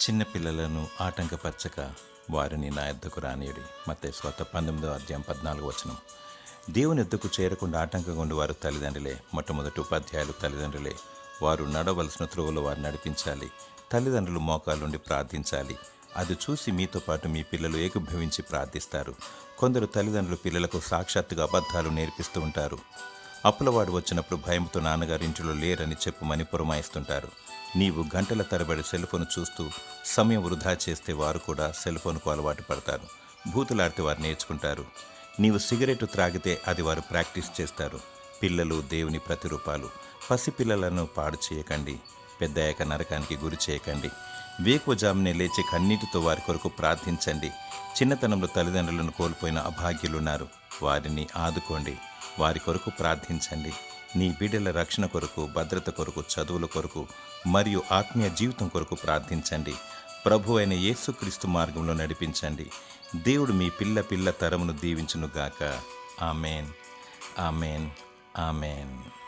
చిన్న పిల్లలను ఆటంకపరచక వారిని నా యొద్దకు రానియుడి. మత్తయి సువార్త 19:14. దేవుని యొద్దకు చేరకుండా ఆటంకంగా ఉండేవారు తల్లిదండ్రులే. మొట్టమొదటి ఉపాధ్యాయులు తల్లిదండ్రులే. వారు నడవలసిన త్రోవలో వారు నడిపించాలి. తల్లిదండ్రులు మోకాళ్ళుండి ప్రార్థించాలి. అది చూసి మీతో పాటు మీ పిల్లలు ఏకీభవించి ప్రార్థిస్తారు. కొందరు తల్లిదండ్రులు పిల్లలకు సాక్షాత్తుగా అబద్ధాలు నేర్పిస్తూ ఉంటారు. అప్పులవాడు వచ్చినప్పుడు భయంతో నాన్నగారు ఇంటిలో లేరని చెప్పుమని పురమాయిస్తుంటారు. నీవు గంటల తరబడి సెల్ఫోన్ చూస్తూ సమయం వృధా చేస్తే వారు కూడా సెల్ఫోన్కు అలవాటు పడతారు. బూతులాడితే వారు నేర్చుకుంటారు. నీవు సిగరెట్ త్రాగితే అది వారు ప్రాక్టీస్ చేస్తారు. పిల్లలు దేవుని ప్రతిరూపాలు. పసిపిల్లలను పాడు చేయకండి. పెద్దయ్యాక నరకానికి గురి చేయకండి. వేకువజామునే లేచి కన్నీటితో వారి కొరకు ప్రార్థించండి. చిన్నతనంలో తల్లిదండ్రులను కోల్పోయిన అభాగ్యులున్నారు. వారిని ఆదుకోండి. వారి కొరకు ప్రార్థించండి. నీ బిడ్డల రక్షణ కొరకు, భద్రత కొరకు, చదువుల కొరకు మరియు ఆత్మీయ జీవితం కొరకు ప్రార్థించండి. ప్రభు అయిన యేసుక్రీస్తు మార్గంలో నడిపించండి. దేవుడు మీ పిల్ల తరమును దీవించునుగాక. Amen, amen, amen.